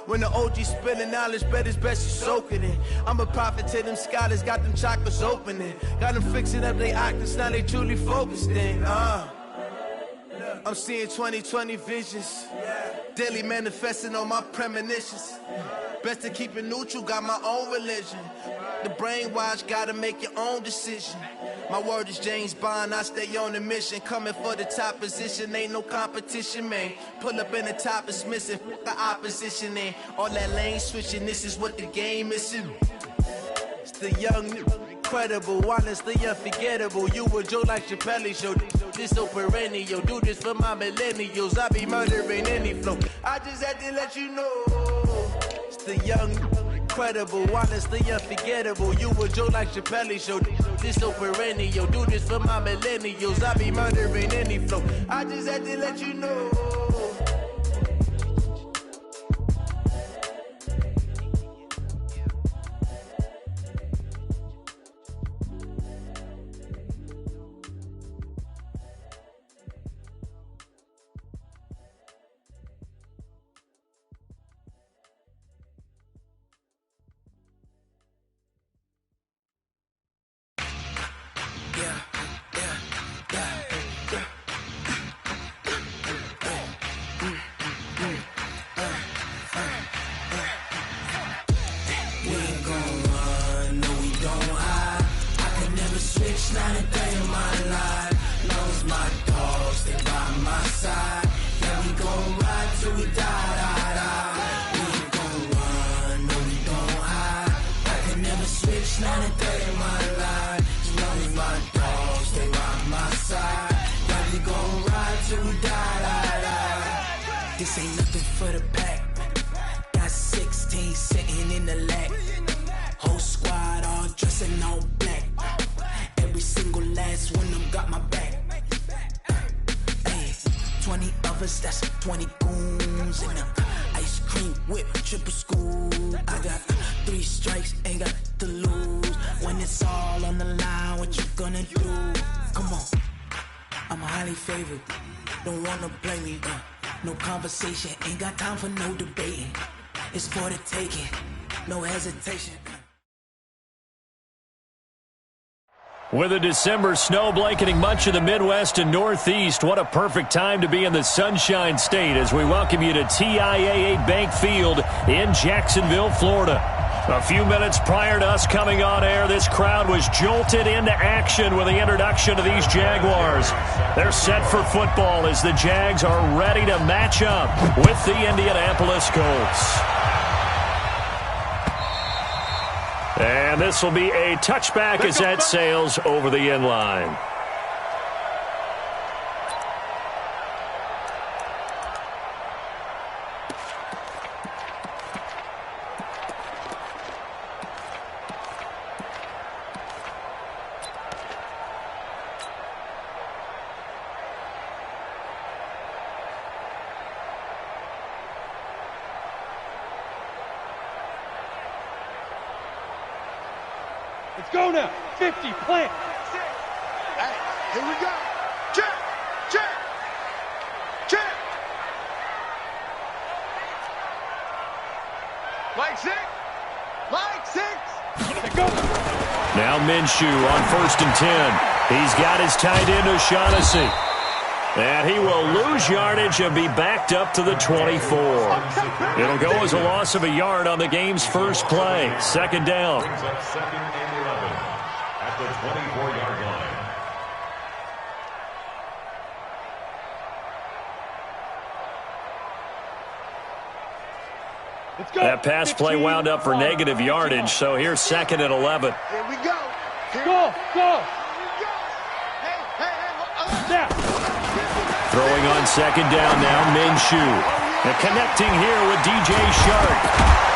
When the OG spilling knowledge, bet it's best you soak it in. I'm a prophet to them scholars, got them chakras opening. Got them fixing up they octaves, now they truly focused in. I'm seeing 2020 visions. Daily manifesting on my premonitions. Best to keep it neutral, got my own religion. The brainwash, gotta make your own decision. My word is James Bond, I stay on the mission. Coming for the top position, ain't no competition, man. Pull up in the top, it's missing, the opposition in. All that lane switching, this is what the game is. It's the young, incredible, honestly unforgettable. You a Joe like Chappelle show, this so perennial. Do this for my millennials, I be murdering any flow. I just had to let you know. It's the young, incredible, honestly unforgettable. You a Joe like Chappelle show, this so perennial. Do this for my millennials, I be murdering any flow. I just had to let you know. This ain't nothing for the pack. Got 16 sitting in the lap. Whole squad all dressing all black. Every single last one of them got my back. Hey, 20 of us, that's 20 goons in them. Ice cream whip, triple school. I got 3 strikes, ain't got to lose. When it's all on the line, what you gonna do? Come on, I'm highly favored. Don't wanna blame me, no conversation, ain't got time for no debating. It's for the taking, no hesitation. With a December snow blanketing much of the Midwest and Northeast, what a perfect time to be in the Sunshine State as we welcome you to TIAA Bank Field in Jacksonville, Florida. A few minutes prior to us coming on air, this crowd was jolted into action with the introduction of these Jaguars. They're set for football as the Jags are ready to match up with the Indianapolis Colts. And this will be a touchback as that sails over the end line. Let's go now. 50, plant. Hey, here we go. Check, check, check. Like 6. Like 6. Let's go. Now Minshew on 1st and 10. He's got his tight end O'Shaughnessy. And he will lose yardage and be backed up to the 24. It'll go as a loss of a yard on the game's first play. Second down. Brings up 2nd and 11 at the 24-yard line. Let's go. That pass play wound up for negative yardage, so here's 2nd and 11. Here we go. Go, go. Now. Throwing on 2nd down now, Minshew. And connecting here with DJ Shark.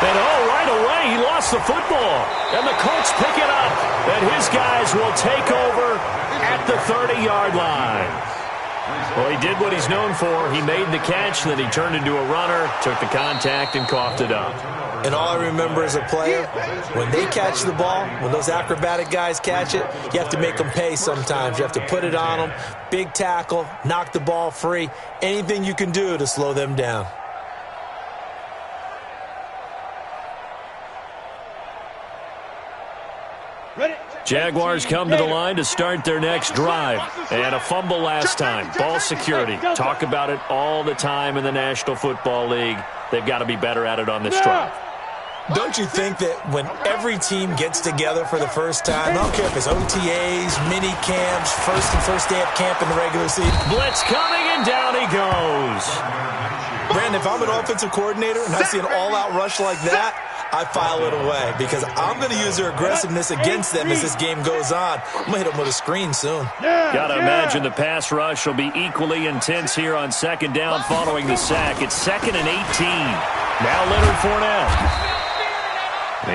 And right away, he lost the football. And the Colts pick it up. And his guys will take over at the 30-yard line. Well, he did what he's known for. He made the catch, then he turned into a runner, took the contact, and coughed it up. And all I remember as a player, when they catch the ball, when those acrobatic guys catch it, you have to make them pay sometimes. You have to put it on them, big tackle, knock the ball free, anything you can do to slow them down. Jaguars come to the line to start their next drive. And a fumble last time. Ball security. Talk about it all the time in the National Football League. They've got to be better at it on this drive. Don't you think that when every team gets together for the first time, I don't care if it's OTAs, mini camps, first day of camp in the regular season. Blitz coming, and down he goes. Brandon, if I'm an offensive coordinator and I see an all-out rush like that, I file it away because I'm going to use their aggressiveness against them as this game goes on. I'm going to hit them with a screen soon. Got to imagine the pass rush will be equally intense here on second down following the sack. It's 2nd and 18. Now Leonard Fournette.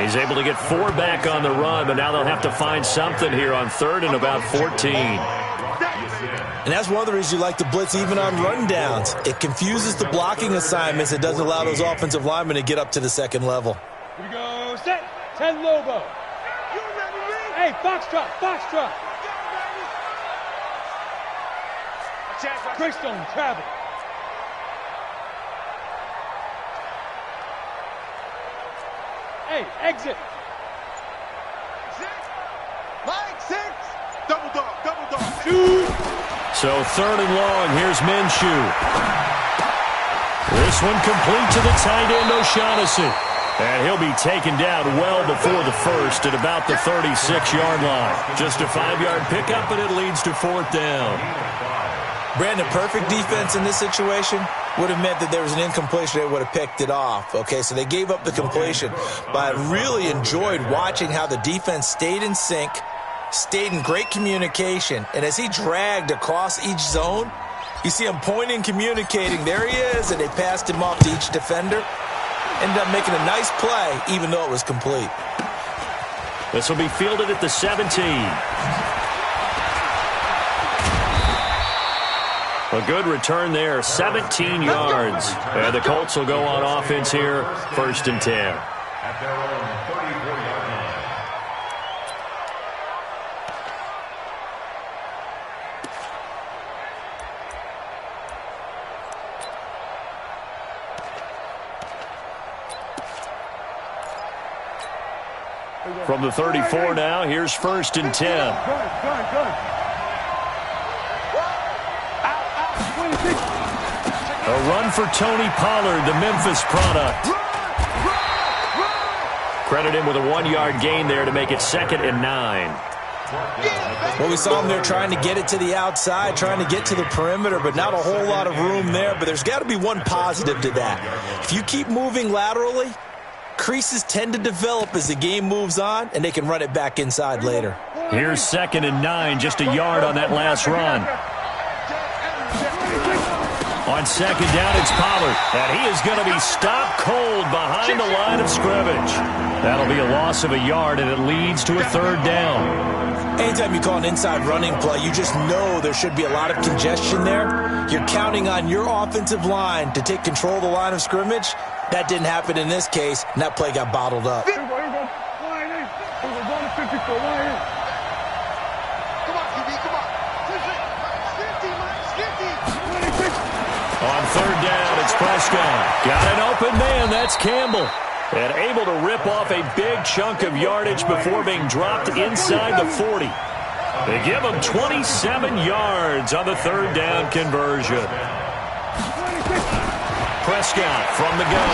He's able to get 4 back on the run, but now they'll have to find something here on 3rd and about 14. And that's one of the reasons you like to blitz even on rundowns. It confuses the blocking assignments. It doesn't allow those offensive linemen to get up to the second level. Here we go, set, 10 Lobo. Hey, Foxtrot, Foxtrot. Greystone, travel. Hey, exit. Like 6. Double dog, double dog. Shoot. So 3rd and long, here's Minshew. This one complete to the tight end, O'Shaughnessy. And he'll be taken down well before the first at about the 36-yard line. Just a 5-yard pickup, and it leads to 4th down. Brandon, perfect defense in this situation would have meant that there was an incompletion. They would have picked it off. Okay, so they gave up the completion. But I really enjoyed watching how the defense stayed in sync, stayed in great communication. And as he dragged across each zone, you see him pointing, communicating. There he is, and they passed him off to each defender. Ended up making a nice play, even though it was complete. This will be fielded at the 17. A good return there, 17 yards. And the Colts will go on offense here, 1st and 10. At their own 34-yard line. From the 34 now, here's 1st and 10. A run for Tony Pollard, the Memphis product. Credit him with a 1-yard gain there to make it 2nd and 9. Well, we saw him there trying to get it to the outside, trying to get to the perimeter, but not a whole lot of room there. But there's got to be one positive to that. If you keep moving laterally, creases tend to develop as the game moves on, and they can run it back inside later. Here's 2nd and 9, just a yard on that last run. On 2nd down, it's Pollard, and he is going to be stopped cold behind the line of scrimmage. That'll be a loss of a yard, and it leads to a 3rd down. Anytime you call an inside running play, you just know there should be a lot of congestion there. You're counting on your offensive line to take control of the line of scrimmage. That didn't happen in this case, and that play got bottled up. Come on, QB, come on. 50. On 3rd down, it's Prescott. Got an open man, that's Campbell. And able to rip off a big chunk of yardage before being dropped inside the 40. They give him 27 yards on the 3rd down conversion. Prescott from the gun.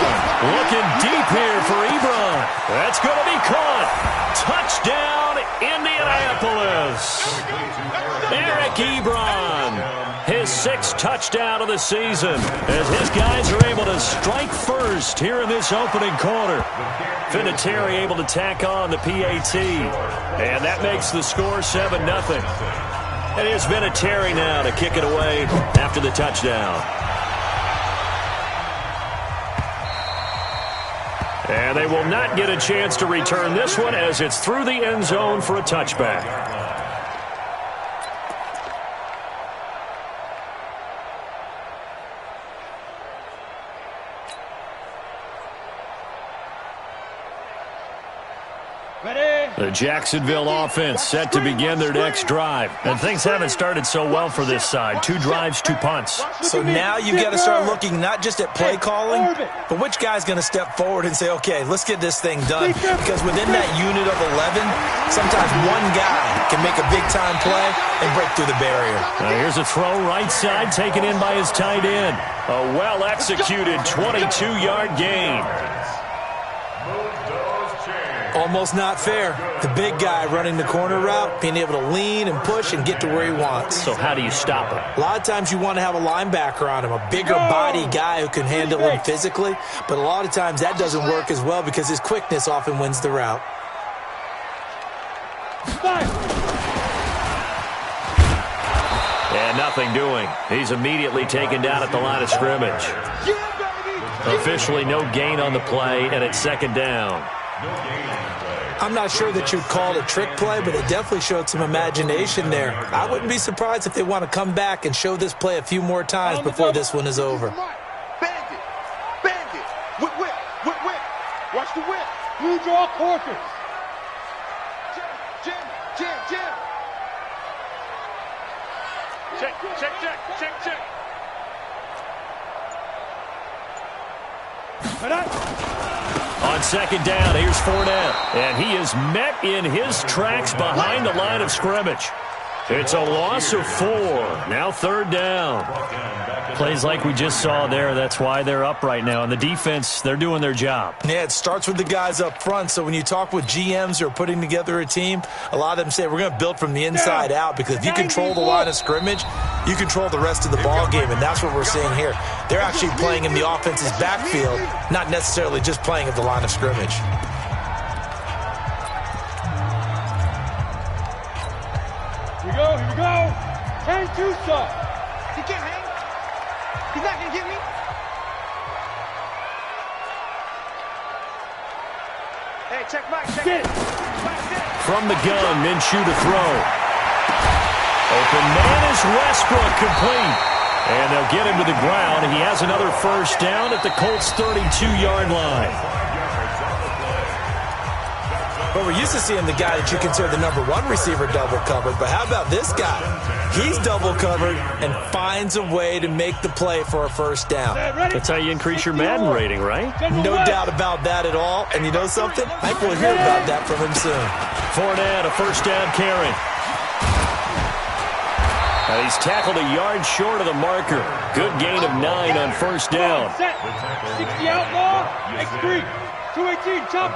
Looking deep here for Ebron. That's going to be caught. Touchdown, Indianapolis. Eric Ebron. His 6th touchdown of the season as his guys are able to strike first here in this opening quarter. Vinatieri able to tack on the PAT. And that makes the score 7-0. It is Vinatieri now to kick it away after the touchdown. And they will not get a chance to return this one as it's through the end zone for a touchback. The Jacksonville offense set to begin their next drive. And things haven't started so well for this side. 2 drives, 2 punts. So now you've got to start looking not just at play calling, but which guy's going to step forward and say, okay, let's get this thing done. Because within that unit of 11, sometimes one guy can make a big-time play and break through the barrier. Now here's a throw right side, taken in by his tight end. A well-executed 22-yard gain. Almost not fair. The big guy running the corner route, being able to lean and push and get to where he wants. So how do you stop him? A lot of times you want to have a linebacker on him, a bigger body guy who can handle him physically. But a lot of times that doesn't work as well because his quickness often wins the route. And nothing doing. He's immediately taken down at the line of scrimmage. Officially no gain on the play, and it's second down. I'm not sure that you'd call it a trick play, but it definitely showed some imagination there. I wouldn't be surprised if they want to come back and show this play a few more times before this one is over. Bandit. Bandit. Whip, whip, whip, whip. Watch the whip. Blue draw quarters. Jim, Jim, Jim. Check, check, check, check, check. On second down, here's Fournette. And he is met in his tracks behind the line of scrimmage. It's a loss of 4. Now third down. Plays like we just saw there. That's why they're up right now. And the defense, they're doing their job. Yeah, it starts with the guys up front. So when you talk with GMs who are putting together a team, a lot of them say we're going to build from the inside out because if you control the line of scrimmage, you control the rest of the ball game, and that's what we're seeing here. They're actually playing in the offense's backfield, not necessarily just playing at the line of scrimmage. Here we go. Hang Tucson. He can't hang. He's not going to get me. Hey, check Mike. Check Mike. From the gun, Minshew to throw. Open man is Westbrook, complete. And they'll get him to the ground. He has another first down at the Colts' 32-yard line. But we're used to seeing the guy that you consider the number 1 receiver double covered. But how about this guy? He's double covered and finds a way to make the play for a first down. That's how you increase your Madden rating, right? No doubt about that at all. And you know something? I think we'll hear about that from him soon. Fournette, a first down carry. He's tackled a yard short of the marker. Good gain of 9 on first down. 60 outlaw. X3. 218. Chop.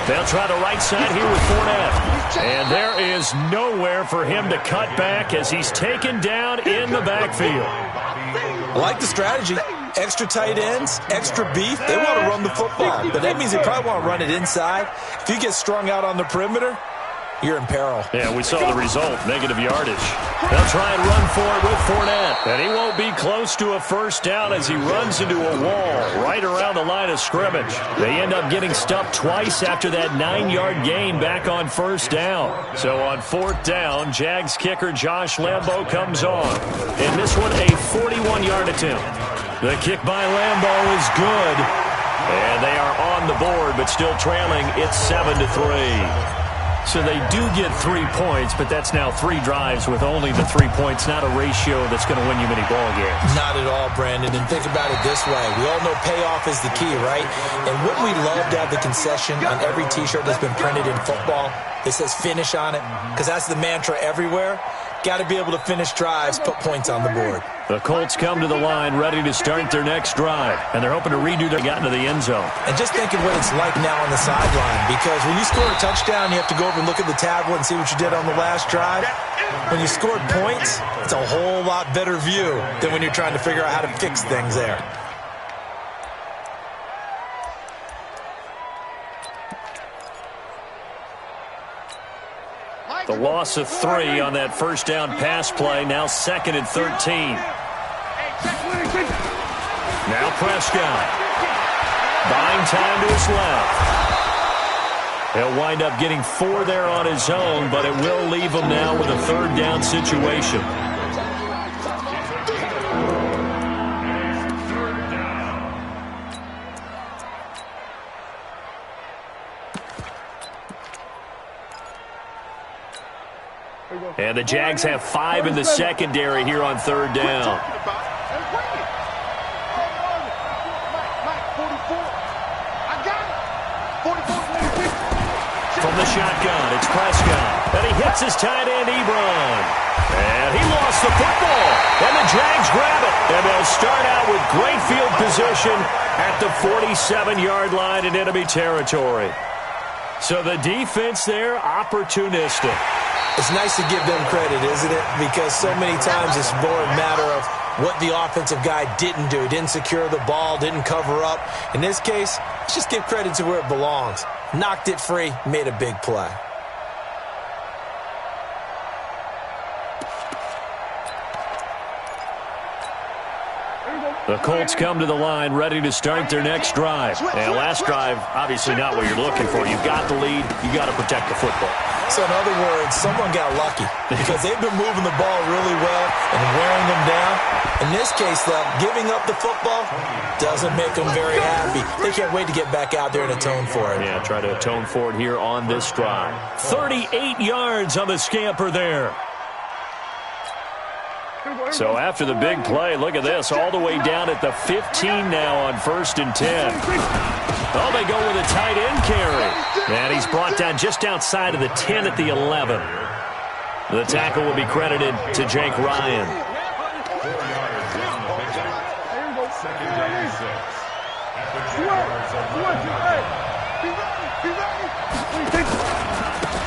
They'll try the right side here with Fournette. And there is nowhere for him to cut back as he's taken down in the backfield. I like the strategy. Extra tight ends, extra beef. They want to run the football, but that means they probably want to run it inside. If you get strung out on the perimeter, you're in peril. Yeah, we saw the result, negative yardage. They'll try and run for it with Fournette. And he won't be close to a first down as he runs into a wall right around the line of scrimmage. They end up getting stopped twice after that 9-yard gain back on first down. So on fourth down, Jags kicker Josh Lambo comes on. In this one, a 41-yard attempt. The kick by Lambo is good. And they are on the board, but still trailing. It's 7-3. So they do get 3 points, but that's now 3 drives with only the 3 points, not a ratio that's going to win you many ball games. Not at all, Brandon. And think about it this way. We all know payoff is the key, right? And wouldn't we love to have the concession on every T-shirt that's been printed in football that says finish on it? Because that's the mantra everywhere. Got to be able to finish drives, put points on the board. The Colts come to the line ready to start their next drive, and they're hoping to redo their got into the end zone. And just think of what it's like now on the sideline, because when you score a touchdown, you have to go over and look at the tablet and see what you did on the last drive. When you scored points, it's a whole lot better view than when you're trying to figure out how to fix things there. The loss of 3 on that first down pass play. Now 2nd and 13. Now Prescott. Buying time to his left. He'll wind up getting 4 there on his own, but it will leave him now with a third down situation. And the Jags have 5 in the secondary here on 3rd down. From the shotgun, it's Prescott. And he hits his tight end, Ebron. And he lost the football. And the Jags grab it. And they'll start out with great field position at the 47-yard line in enemy territory. So the defense there, opportunistic. It's nice to give them credit, isn't it? Because so many times it's more a matter of what the offensive guy didn't do. Didn't secure the ball, didn't cover up. In this case, let's just give credit to where it belongs. Knocked it free, made a big play. The Colts come to the line ready to start their next drive. And last drive, obviously not what you're looking for. You've got the lead. You got to protect the football. So in other words, someone got lucky because they've been moving the ball really well and wearing them down. In this case, though, giving up the football doesn't make them very happy. They can't wait to get back out there and atone for it. Yeah, try to atone for it here on this drive. 38 yards on the scamper there. So after the big play, look at this, all the way down at the 15 now on 1st and 10. Oh, they go with a tight end carry. And he's brought down just outside of the 10 at the 11. The tackle will be credited to Jake Ryan. 4 yards down the pickup. 2nd down and 6. At the 2 yards of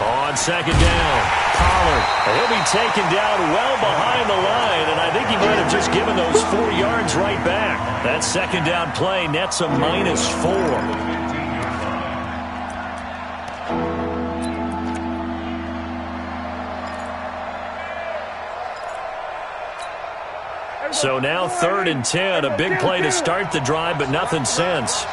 On 2nd down, Pollard. He'll be taken down well behind the line, and I think he might have just given those 4 yards right back. That 2nd down play nets a -4. So now 3rd and 10, a big play to start the drive, but nothing since.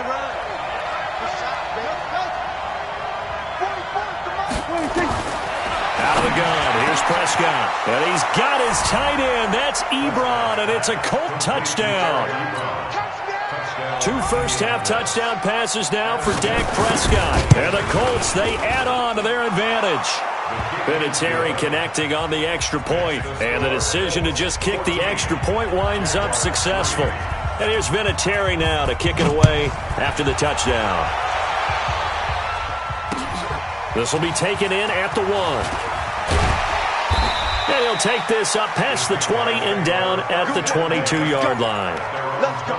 Out of the gun, here's Prescott. And he's got his tight end. That's Ebron, and it's a Colt touchdown. 2 first-half touchdown passes now for Dak Prescott. And the Colts, they add on to their advantage. Vinatieri connecting on the extra point. And the decision to just kick the extra point winds up successful. And here's Vinatieri now to kick it away after the touchdown. This will be taken in at the 1. And he'll take this up past the 20 and down at the 22-yard line. Let's go.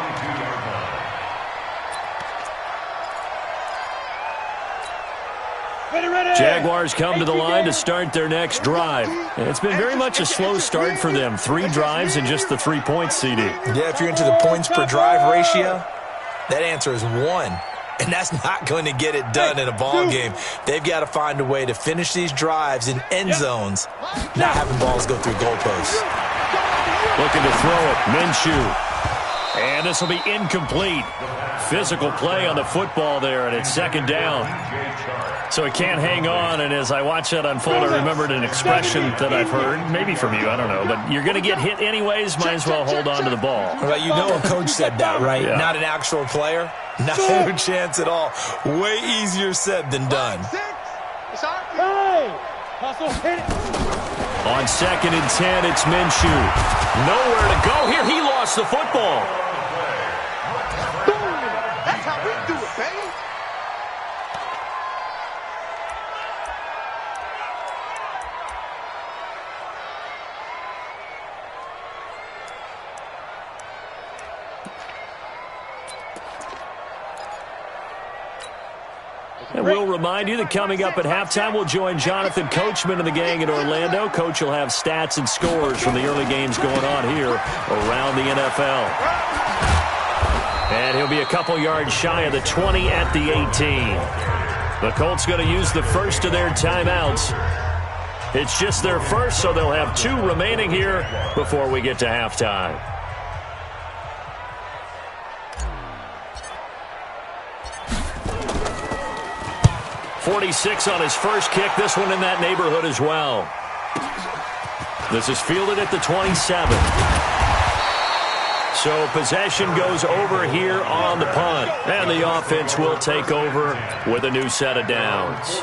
Jaguars come to the line to start their next drive. And it's been very much a slow start for them. 3 drives and just the 3 points, CD. Yeah, if you're into the points per drive ratio, that answer is 1. And that's not going to get it done in a ball game. They've got to find a way to finish these drives in end zones, not having balls go through goalposts. Looking to throw it, Minshew. And this will be incomplete. Physical play on the football there, and it's 2nd down. So it can't hang on, and as I watch that unfold, I remembered an expression that I've heard, maybe from you, I don't know, but you're going to get hit anyways, might as well hold on to the ball. Well, you know a coach said that, right? Yeah. Not an actual player. Not a chance at all. Way easier said than done. On 2nd and 10, it's Minshew. Nowhere to go here. He lost the football. That's how we do it, baby. And we'll remind you that coming up at halftime, we'll join Jonathan Coachman and the gang in Orlando. Coach will have stats and scores from the early games going on here around the NFL. And he'll be a couple yards shy of the 20 at the 18. The Colts going to use the first of their timeouts. It's just their first, so they'll have 2 remaining here before we get to halftime. .46 on his first kick. This one in that neighborhood as well. This is fielded at the 27. So possession goes over here on the punt. And the offense will take over with a new set of downs.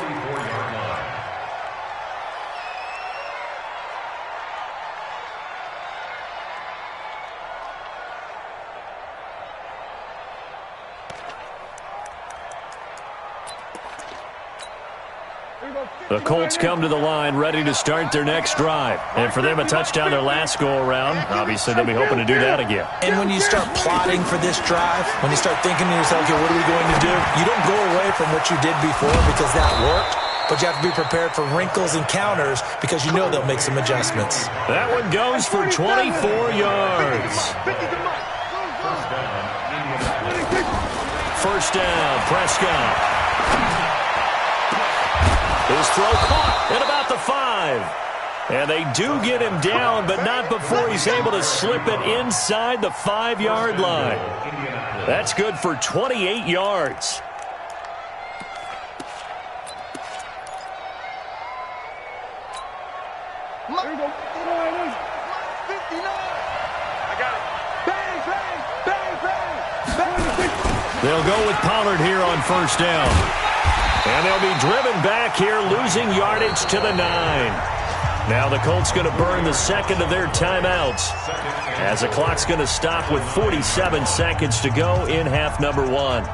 The Colts come to the line ready to start their next drive. And for them, a touchdown their last go-around. Obviously, they'll be hoping to do that again. And when you start plotting for this drive, when you start thinking to yourself, okay, what are we going to do? You don't go away from what you did before because that worked. But you have to be prepared for wrinkles and counters because you know they'll make some adjustments. That one goes for 24 yards. First down, Prescott. His throw caught at about the 5. And they do get him down, but not before he's able to slip it inside the 5-yard line. That's good for 28 yards. They'll go with Pollard here on first down. And they'll be driven back here, losing yardage to the 9. Now the Colts going to burn the second of their timeouts as the clock's going to stop with 47 seconds to go in half number 1.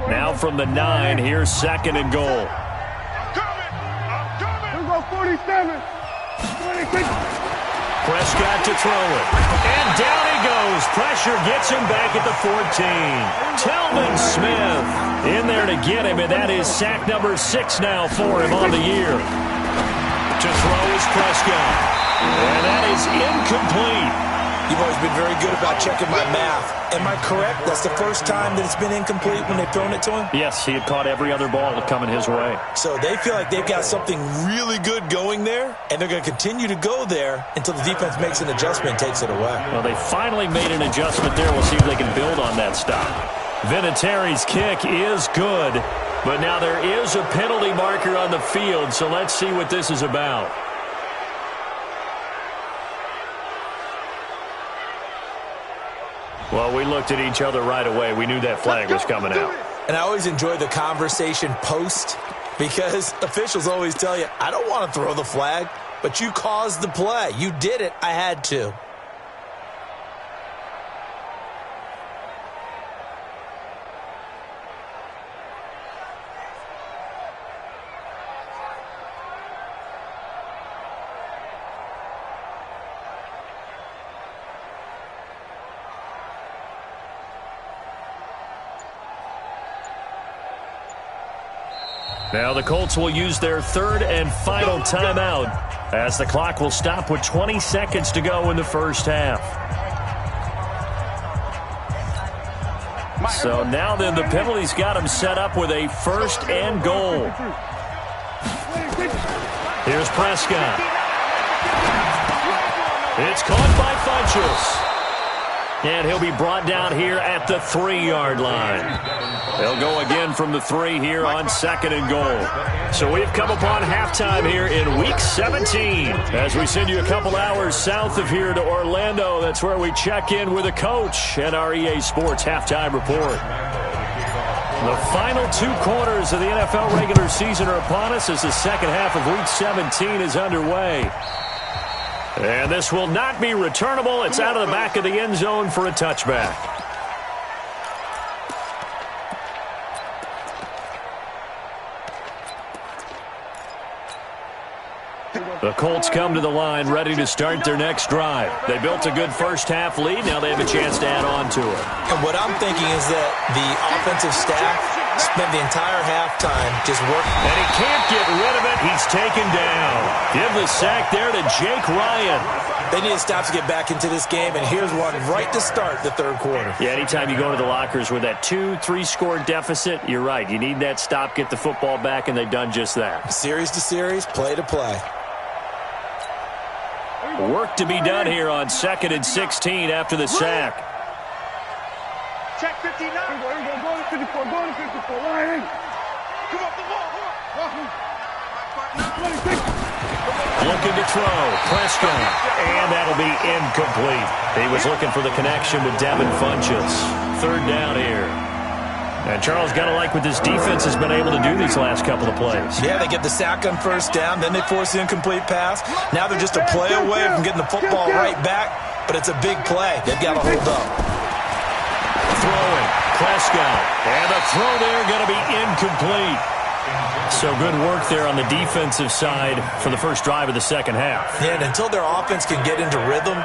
Now from the 9, here's second and goal. I'm coming. Here go 47. 26. Prescott to throw it. And down he goes. Pressure gets him back at the 14. Telvin Smith in there to get him, and that is sack number 6 now for him on the year. To throw is Prescott. And that is incomplete. You've always been very good about checking my math. Am I correct? That's the first time that it's been incomplete when they've thrown it to him? Yes, he had caught every other ball coming his way. So they feel like they've got something really good going there, and they're going to continue to go there until the defense makes an adjustment and takes it away. Well, they finally made an adjustment there. We'll see if they can build on that stop. Vinatieri's kick is good, but now there is a penalty marker on the field, so let's see what this is about. Well, we looked at each other right away. We knew that flag was coming out. And I always enjoy the conversation post because officials always tell you, I don't want to throw the flag, but you caused the play. You did it. I had to. Now the Colts will use their third and final timeout as the clock will stop with 20 seconds to go in the first half. So now then the penalty's got him set up with a first and goal. Here's Prescott. It's caught by Funchess. And he'll be brought down here at the 3-yard line. They'll go again from the 3 here on second and goal. So we've come upon halftime here in Week 17. As we send you a couple hours south of here to Orlando, that's where we check in with a coach at our EA Sports Halftime Report. The final 2 quarters of the NFL regular season are upon us as the second half of Week 17 is underway. And this will not be returnable. It's out of the back of the end zone for a touchback. The Colts come to the line ready to start their next drive. They built a good first half lead. Now they have a chance to add on to it. And what I'm thinking is that the offensive staff spent the entire halftime just working. And he can't get rid of it. He's taken down. Give the sack there to Jake Ryan. They need a stop to get back into this game, and here's one right to start the third quarter. Yeah, anytime you go to the lockers with that 2-3 score deficit, you're right. You need that stop, get the football back, and they've done just that. Series to series, play to play. Work to be done here on 2nd and 16 after the sack. Check 59. Go to 54. Go to 54. Come up the wall. 26. Looking to throw. Prescott. And that'll be incomplete. He was looking for the connection with Devin Funchess. Third down here. And Charles, got to like what this defense has been able to do these last couple of plays. Yeah, they get the sack on first down, then they force the incomplete pass. Now they're just a play away from getting the football right back, but it's a big play. They've got to hold up. Throwing. Prescott. And the throw there going to be incomplete. So good work there on the defensive side for the first drive of the second half. Yeah, and until their offense can get into rhythm,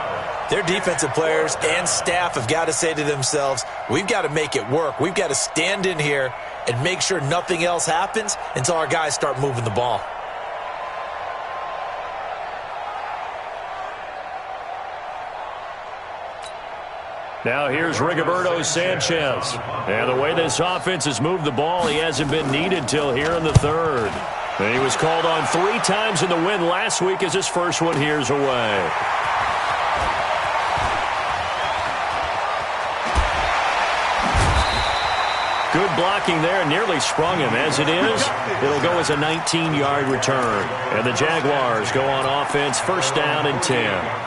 their defensive players and staff have got to say to themselves, we've got to make it work. We've got to stand in here and make sure nothing else happens until our guys start moving the ball. Now here's Rigoberto Sanchez. And the way this offense has moved the ball, he hasn't been needed till here in the third. And he was called on 3 times in the win last week as his first one here's away. Good blocking there, nearly sprung him. As it is, it'll go as a 19-yard return. And the Jaguars go on offense, first down and 10.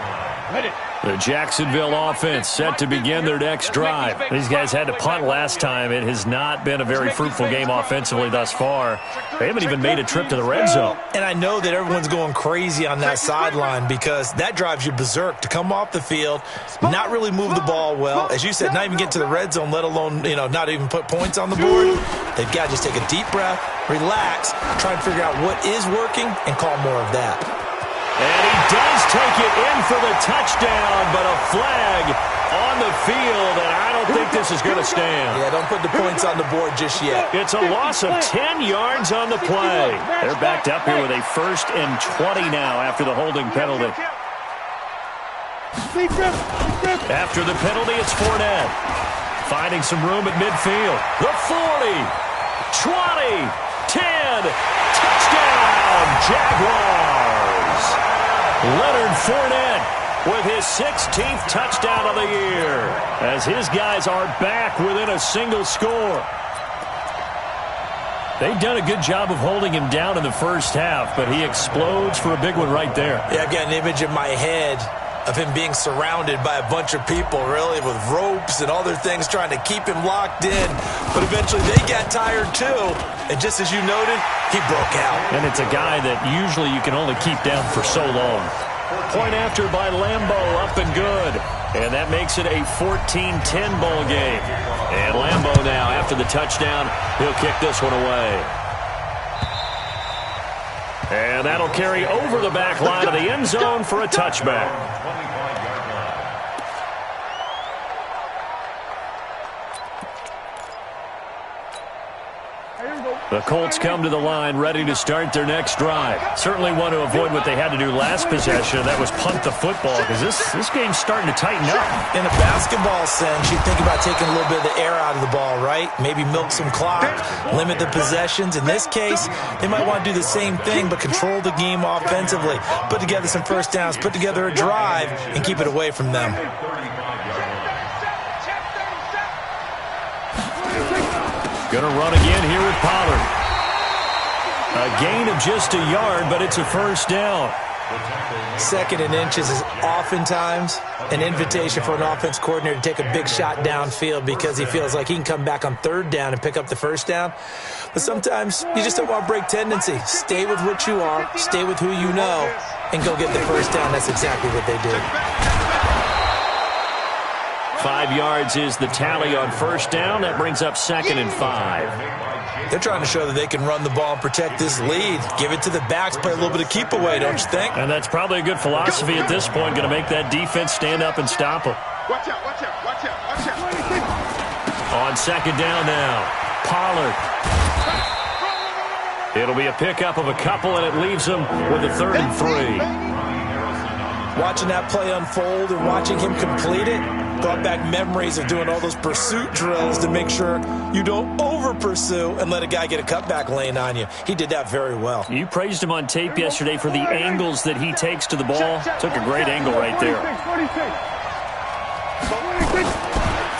The Jacksonville offense set to begin their next drive. These guys had to punt last time. It has not been a very fruitful game offensively thus far. They haven't even made a trip to the red zone. And I know that everyone's going crazy on that sideline because that drives you berserk to come off the field, not really move the ball well. As you said, not even get to the red zone, let alone, not even put points on the board. They've got to just take a deep breath, relax, try and figure out what is working, and call more of that. And he does take it in for the touchdown, but a flag on the field, and I don't think this is going to stand. Yeah, don't put the points on the board just yet. It's a loss of 10 yards on the play. They're backed up here with a 1st and 20 now after the holding penalty. After the penalty, it's Fournette. Finding some room at midfield. The 40, 20, 10, touchdown, Jaguars. Leonard Fournette with his 16th touchdown of the year as his guys are back within a single score. They've done a good job of holding him down in the first half, but he explodes for a big one right there. Yeah, I've got an image in my head of him being surrounded by a bunch of people, really, with ropes and other things trying to keep him locked in. But eventually they got tired too. And just as you noted, he broke out. And it's a guy that usually you can only keep down for so long. Point after by Lambeau, up and good. And that makes it a 14-10 ball game. And Lambeau now, after the touchdown, he'll kick this one away. And that'll carry over the back line of the end zone for a touchback. The Colts come to the line ready to start their next drive. Certainly want to avoid what they had to do last possession. That was punt the football because this game's starting to tighten up. In a basketball sense, you think about taking a little bit of the air out of the ball, right? Maybe milk some clock, limit the possessions. In this case, they might want to do the same thing but control the game offensively. Put together some first downs, put together a drive, and keep it away from them. Going to run again here with Pollard. A gain of just a yard, but it's a first down. 2nd and inches is oftentimes an invitation for an offense coordinator to take a big shot downfield because he feels like he can come back on 3rd down and pick up the first down. But sometimes you just don't want to break tendency. Stay with what you are, stay with who you know, and go get the first down. That's exactly what they did. 5 yards is the tally on first down. That brings up 2nd and 5. They're trying to show that they can run the ball and protect this lead. Give it to the backs, play a little bit of keep away, don't you think? And that's probably a good philosophy at this point. Going to make that defense stand up and stop them. Watch out, watch out, watch out, watch out. On 2nd down now, Pollard. It'll be a pickup of a couple, and it leaves them with a 3rd and 3. Watching that play unfold and watching him complete it, brought back memories of doing all those pursuit drills to make sure you don't over-pursue and let a guy get a cutback lane on you. He did that very well. You praised him on tape yesterday for the angles that he takes to the ball. Took a great angle right there.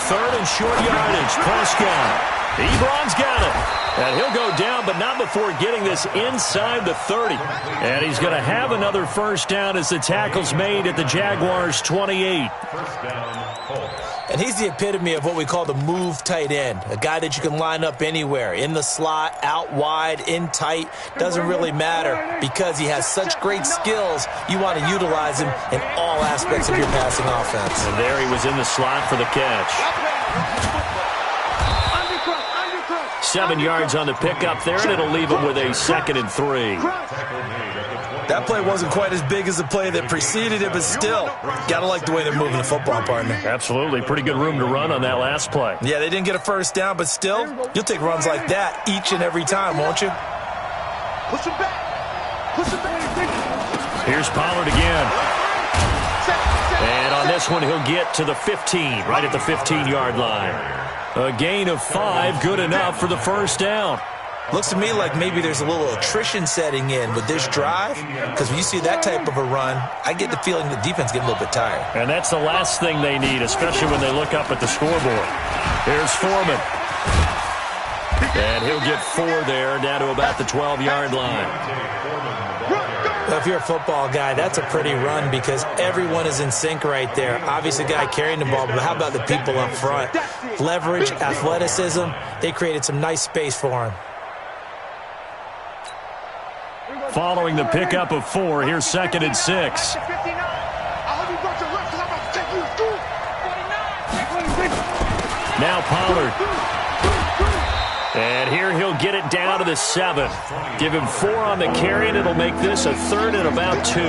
3rd and short yardage. Prescott. Ebron's got it. And he'll go down, but not before getting this inside the 30. And he's going to have another first down as the tackle's made at the Jaguars' 28. First down, Colts. And he's the epitome of what we call the move tight end, a guy that you can line up anywhere, in the slot, out wide, in tight, doesn't really matter because he has such great skills. You want to utilize him in all aspects of your passing offense. And there he was in the slot for the catch. 7 yards on the pickup there, and it'll leave him with a 2nd and 3. That play wasn't quite as big as the play that preceded it, but still, got to like the way they're moving the football, partner. Absolutely. Pretty good room to run on that last play. Yeah, they didn't get a first down, but still, you'll take runs like that each and every time, won't you? Push him back. Push him back. Here's Pollard again. And on this one, he'll get to the 15, right at the 15-yard line. A gain of 5, good enough for the first down. Looks to me like maybe there's a little attrition setting in with this drive, because when you see that type of a run, I get the feeling the defense getting a little bit tired. And that's the last thing they need, especially when they look up at the scoreboard. Here's Foreman. And he'll get 4 there, down to about the 12-yard line. Well, if you're a football guy, that's a pretty run because everyone is in sync right there. Obviously, the guy carrying the ball, but how about the people up front? Leverage, athleticism, they created some nice space for him. Following the pickup of 4, here's 2nd and 6. Now Pollard. And here he'll get it down to the 7. Give him 4 on the carry, and it'll make this a 3rd and about 2.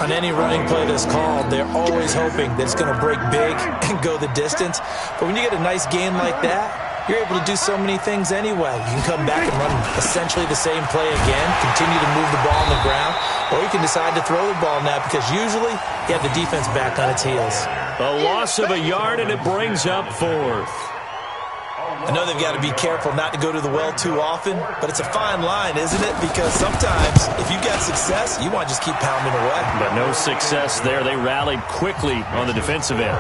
On any running play that's called, they're always hoping that it's going to break big and go the distance. But when you get a nice game like that, you're able to do so many things anyway. You can come back and run essentially the same play again, continue to move the ball on the ground, or you can decide to throw the ball now because usually you have the defense back on its heels. A loss of a yard, and it brings up 4th. I know they've got to be careful not to go to the well too often, but it's a fine line, isn't it? Because sometimes if you've got success, you want to just keep pounding away. But no success there. They rallied quickly on the defensive end.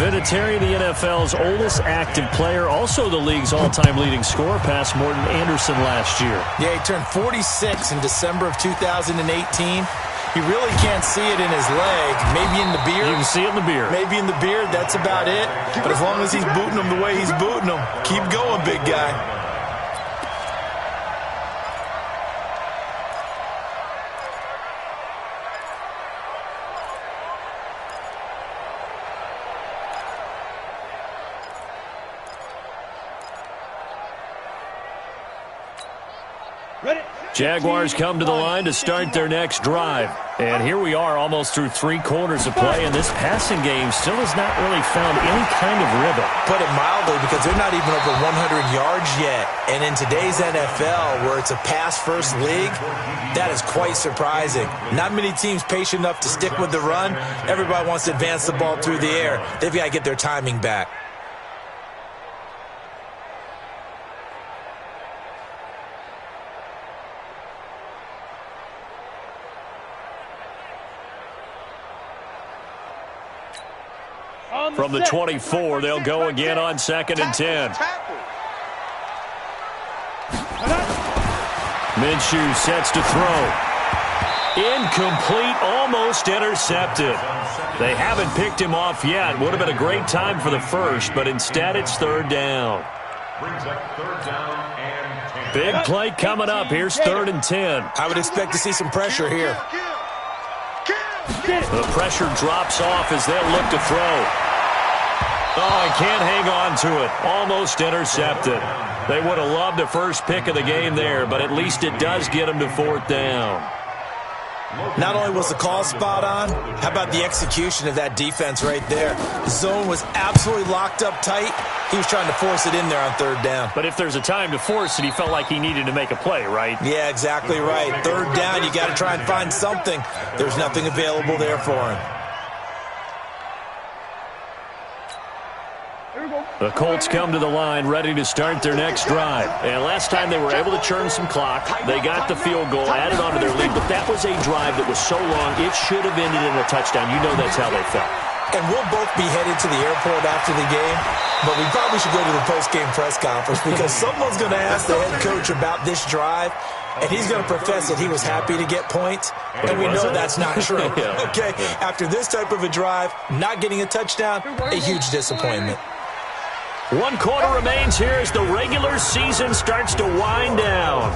Vinatieri, the NFL's oldest active player, also the league's all-time leading scorer, past Morton Anderson last year. Yeah, he turned 46 in December of 2018. He really can't see it in his leg. Maybe in the beard. You can see it in the beard. Maybe in the beard. That's about it. But as long as he's booting them the way he's booting them, keep going, big guy. Jaguars come to the line to start their next drive. And here we are almost through 3 quarters of play, and this passing game still has not really found any kind of rhythm. Put it mildly, because they're not even over 100 yards yet. And in today's NFL, where it's a pass-first league, that is quite surprising. Not many teams patient enough to stick with the run. Everybody wants to advance the ball through the air. They've got to get their timing back. From the 24, they'll go again on 2nd and 10. Minshew sets to throw. Incomplete, almost intercepted. They haven't picked him off yet. Would have been a great time for the first, but instead it's 3rd down. Big play coming up. Here's 3rd and 10. I would expect to see some pressure here. The pressure drops off as they'll look to throw. Oh, he can't hang on to it. Almost intercepted. They would have loved the first pick of the game there, but at least it does get them to 4th down. Not only was the call spot on, how about the execution of that defense right there? The zone was absolutely locked up tight. He was trying to force it in there on 3rd down. But if there's a time to force it, he felt like he needed to make a play, right? Yeah, exactly right. 3rd down, you got to try and find something. There's nothing available there for him. The Colts come to the line ready to start their next drive. And last time they were able to churn some clock. They got the field goal, added on to their lead, but that was a drive that was so long it should have ended in a touchdown. You know that's how they felt. And we'll both be headed to the airport after the game, but we probably should go to the post-game press conference because someone's going to ask the head coach about this drive, and he's going to profess that he was happy to get points, and we know that's not true. Okay, after this type of a drive, not getting a touchdown, a huge disappointment. 1 quarter remains here as the regular season starts to wind down.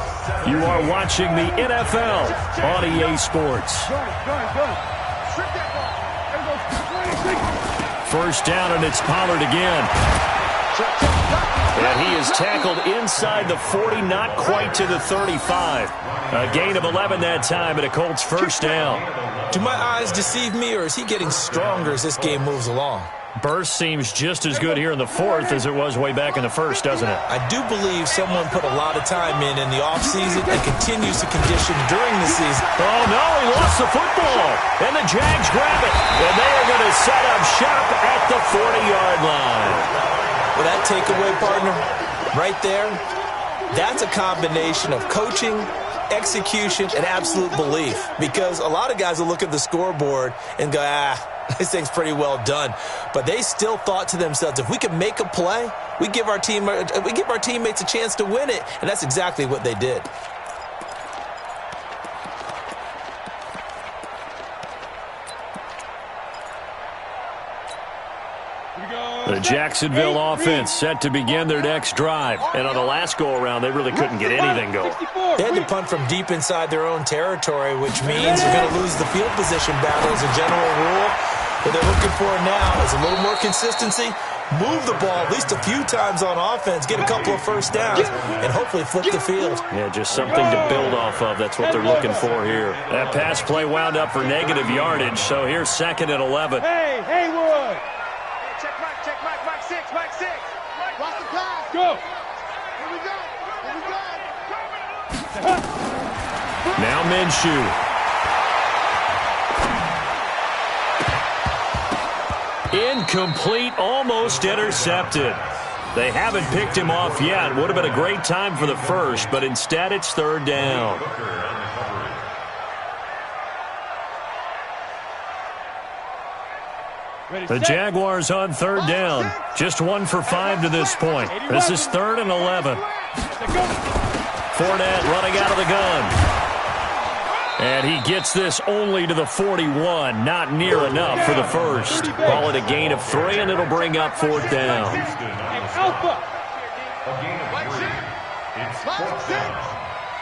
You are watching the NFL on EA Sports. First down, and it's Pollard again. And he is tackled inside the 40, not quite to the 35. A gain of 11 that time, and a Colts first down. Do my eyes deceive me, or is he getting stronger as this game moves along? Burst seems just as good here in the fourth as it was way back in the first, doesn't it? I do believe someone put a lot of time in the offseason and continues to condition during the season. Oh, no, he lost the football. And the Jags grab it. And they are going to set up shop at the 40-yard line. Well, that takeaway, partner, right there, that's a combination of coaching, execution, and absolute belief. Because a lot of guys will look at the scoreboard and go, this thing's pretty well done. But they still thought to themselves, if we can make a play, we give our teammates a chance to win it. And that's exactly what they did. The Jacksonville offense set to begin their next drive. And on the last go-around, they really couldn't get anything going. They had to punt from deep inside their own territory, which means you're going to lose the field position battle as a general rule. What they're looking for now is a little more consistency, move the ball at least a few times on offense, get a couple of first downs, and hopefully flip the field. Yeah, just something to build off of. That's what they're looking for here. That pass play wound up for negative yardage, so here's 2nd and 11. Hey, Haywood! Check Mike 6. Watch the pass. Go! Here we go. Now Minshew. Incomplete, almost intercepted. They haven't picked him off yet. Would have been a great time for the first, but instead it's 3rd down. The Jaguars on 3rd down. Just 1 for 5 to this point. This is 3rd and 11. Fournette running out of the gun. And he gets this only to the 41. Not near enough for the first. Call it a gain of 3, and it'll bring up 4th down. Alpha!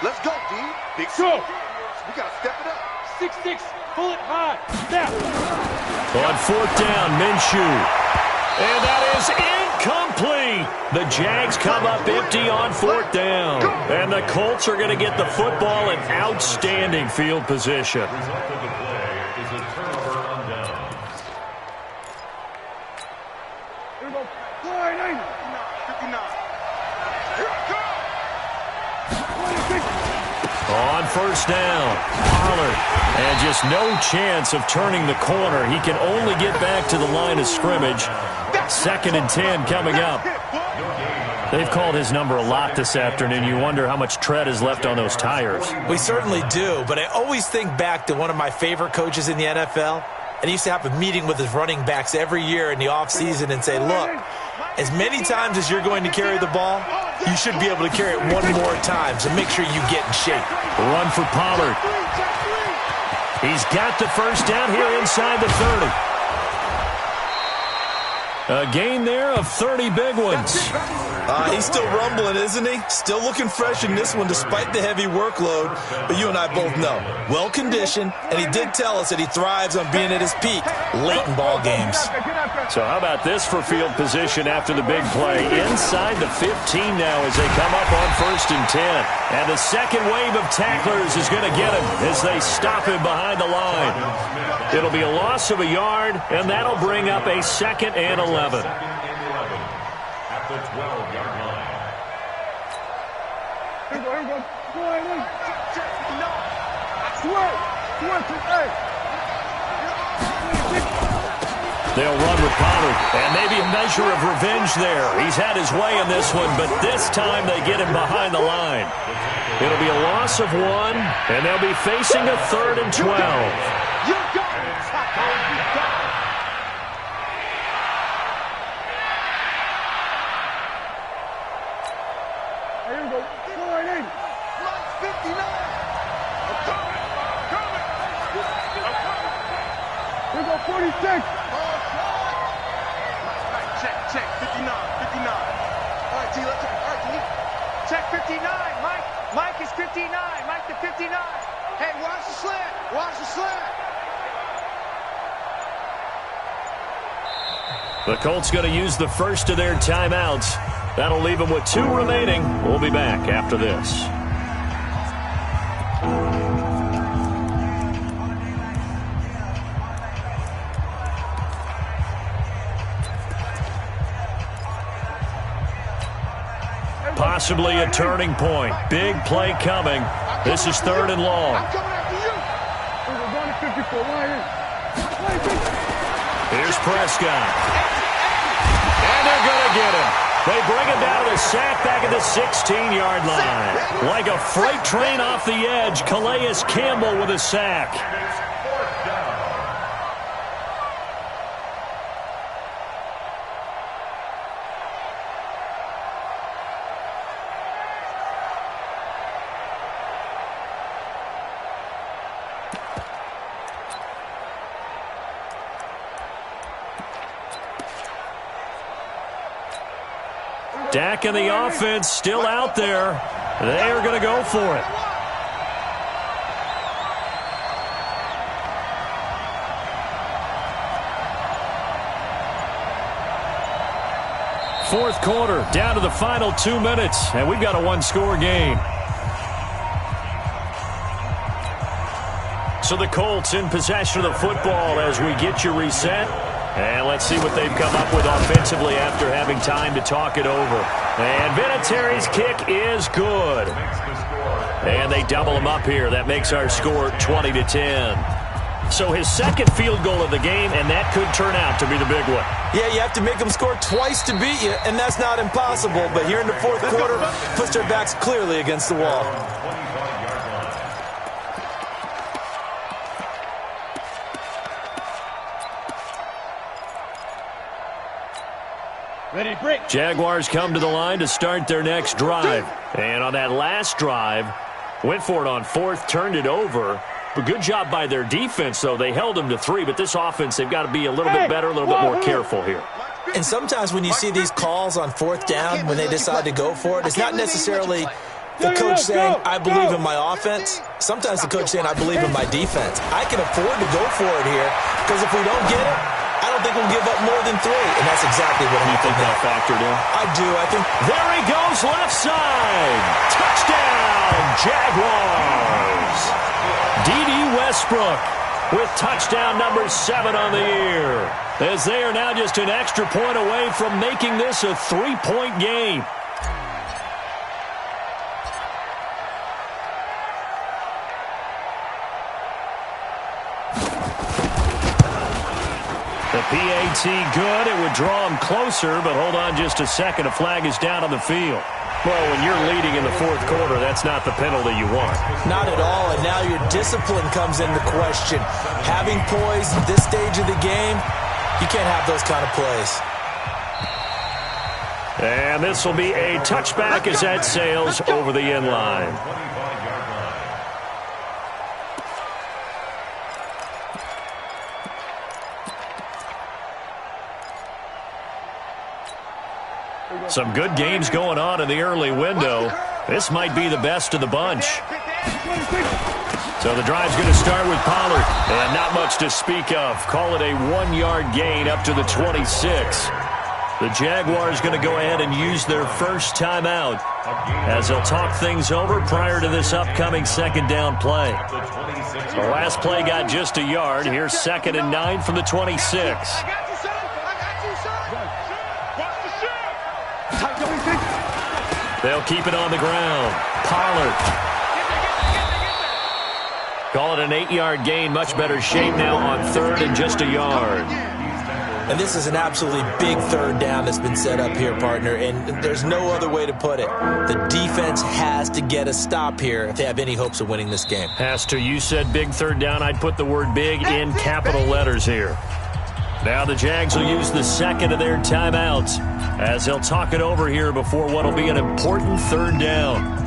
Let's go, D. Big Go! We got to step it up. 6-6, pull it high. Snap! On 4th down, Minshew. And that is incomplete. The Jags come up empty on 4th down. And the Colts are going to get the football in outstanding field position. On 1st down, Pollard. And just no chance of turning the corner. He can only get back to the line of scrimmage. 2nd and 10 coming up. They've called his number a lot this afternoon. You wonder how much tread is left on those tires. We certainly do, but I always think back to one of my favorite coaches in the NFL. And he used to have a meeting with his running backs every year in the offseason and say, look, as many times as you're going to carry the ball, you should be able to carry it one more time, so make sure you get in shape. Run for Pollard. He's got the first down here inside the 30. A gain there of 30 big ones. He's still rumbling, isn't he? Still looking fresh in this one despite the heavy workload. But you and I both know, well-conditioned, and he did tell us that he thrives on being at his peak late in ball games. So how about this for field position after the big play? Inside the 15 now as they come up on 1st and 10. And the second wave of tacklers is going to get him as they stop him behind the line. It'll be a loss of a yard, and that'll bring up a 2nd and 11. At the 12-yard line. They'll run with Pollard, and maybe a measure of revenge there. He's had his way in this one, but this time they get him behind the line. It'll be a loss of 1, and they'll be facing a 3rd and 12. Check, 59. All right, T, let's check. All right, T. Check 59, Mike. Mike is 59. Mike to 59. Hey, watch the slant. Watch the slant. The Colts going to use the first of their timeouts. That'll leave them with 2 remaining. We'll be back after this. Possibly a turning point. Big play coming. This is 3rd and long. I'm coming after you. Here's Prescott. And they're going to get him. They bring him down to the sack back at the 16-yard line. Like a freight train off the edge, Calais Campbell with a sack. Dak and the offense still out there. They are going to go for it. Fourth quarter, down to the final 2 minutes, and we've got a 1-score game. So the Colts in possession of the football as we get you reset. And let's see what they've come up with offensively after having time to talk it over. And Vinatieri's kick is good. And they double him up here. That makes our score 20-10. So his second field goal of the game, and that could turn out to be the big one. Yeah, you have to make them score twice to beat you, and that's not impossible. But here in the fourth quarter, puts their backs clearly against the wall. Ready, break. Jaguars come to the line to start their next drive. And on that last drive, went for it on 4th, turned it over. But good job by their defense, though. They held them to 3, but this offense, they've got to be a little bit better, a little bit more careful here. And sometimes when you see these calls on 4th down, when they decide to go for it, it's not necessarily the coach saying, I believe in my offense. Sometimes the coach saying, I believe in my defense. I can afford to go for it here, because if we don't get it, I don't think we'll give up more than 3, and that's exactly what You think happened that factored in? I do. I think. There he goes, left side. Touchdown, Jaguars. D.D. Westbrook with touchdown number 7 on the year, as they are now just an extra point away from making this a 3-point game. The PAT good. It would draw him closer, but hold on just a second. A flag is down on the field. Well, when you're leading in the fourth quarter, that's not the penalty you want. Not at all, and now your discipline comes into question. Having poise at this stage of the game, you can't have those kind of plays. And this will be a touchback as that sails over the end line. Some good games going on in the early window. This might be the best of the bunch. So the drive's going to start with Pollard. And not much to speak of. Call it a 1-yard gain up to the 26. The Jaguars going to go ahead and use their first timeout as they'll talk things over prior to this upcoming second down play. The last play got just a yard. Here's 2nd and 9 from the 26. They'll keep it on the ground. Pollard. Call it an 8-yard gain. Much better shape now on 3rd and just a yard. And this is an absolutely big 3rd down that's been set up here, partner, and there's no other way to put it. The defense has to get a stop here if they have any hopes of winning this game. Has to. You said big 3rd down. I'd put the word big in capital letters here. Now the Jags will use the second of their timeouts as they'll talk it over here before what will be an important 3rd down.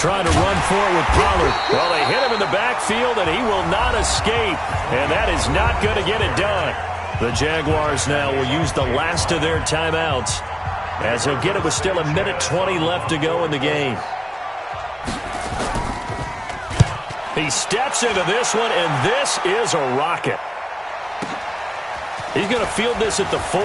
trying to run for it with Pollard. Well, they hit him in the backfield, and he will not escape. And that is not going to get it done. The Jaguars now will use the last of their timeouts, as he'll get it with still 1:20 left to go in the game. He steps into this one, and this is a rocket. He's going to field this at the 4.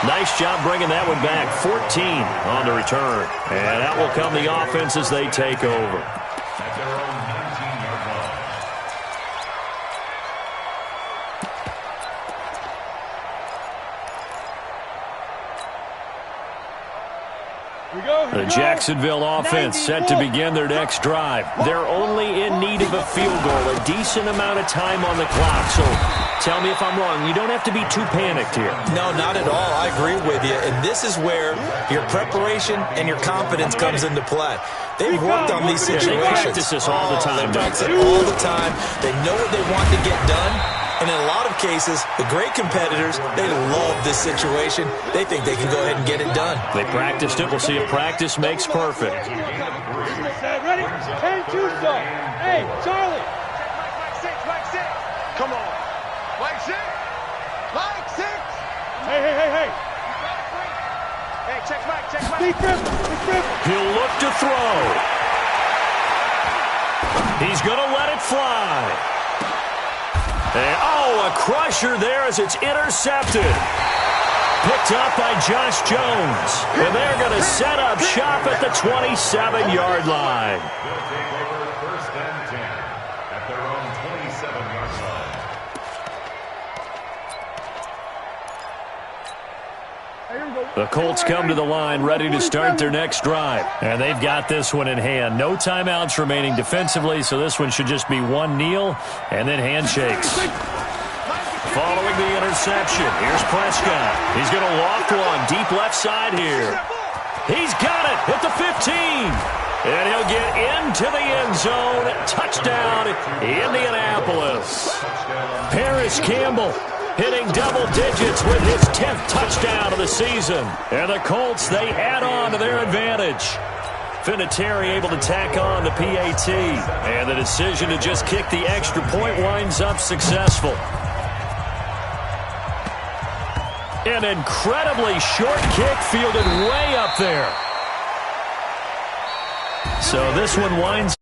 Nice job bringing that one back. 14 on the return. And out will come the offense as they take over. At their own 19-yard line. The Jacksonville offense set to begin their next drive. They're only in need of a field goal, a decent amount of time on the clock. So tell me if I'm wrong. You don't have to be too panicked here. No, not at all. I agree with you. And this is where your preparation and your confidence comes into play. They've worked on these situations. They practice this all the time. They practice it all the time. They know what they want to get done. And in a lot of cases, the great competitors, they love this situation. They think they can go ahead and get it done. They practiced it. We'll see if practice makes perfect. Ready? 10-2 start. Hey, Charlie. Mike 6. Come on. Mike 6. Mike 6. Hey. Hey, check Mike. Big Griffin. He'll look to throw. He's going to let it fly. And, a crusher there as it's intercepted. Picked up by Josh Jones. And they're going to set up shop at the 27-yard line. They'll take over 1st and 10 at their own 27-yard line. The Colts come to the line ready to start their next drive. And they've got this one in hand. No timeouts remaining defensively, so this one should just be one kneel and then handshakes. Following the interception, here's Prescott. He's going to loft one deep left side here. He's got it at the 15. And he'll get into the end zone. Touchdown, Indianapolis. Paris Campbell hitting double digits with his 10th touchdown of the season. And the Colts, they add on to their advantage. Vinatieri able to tack on the PAT. And the decision to just kick the extra point winds up successful. An incredibly short kick fielded way up there. So this one winds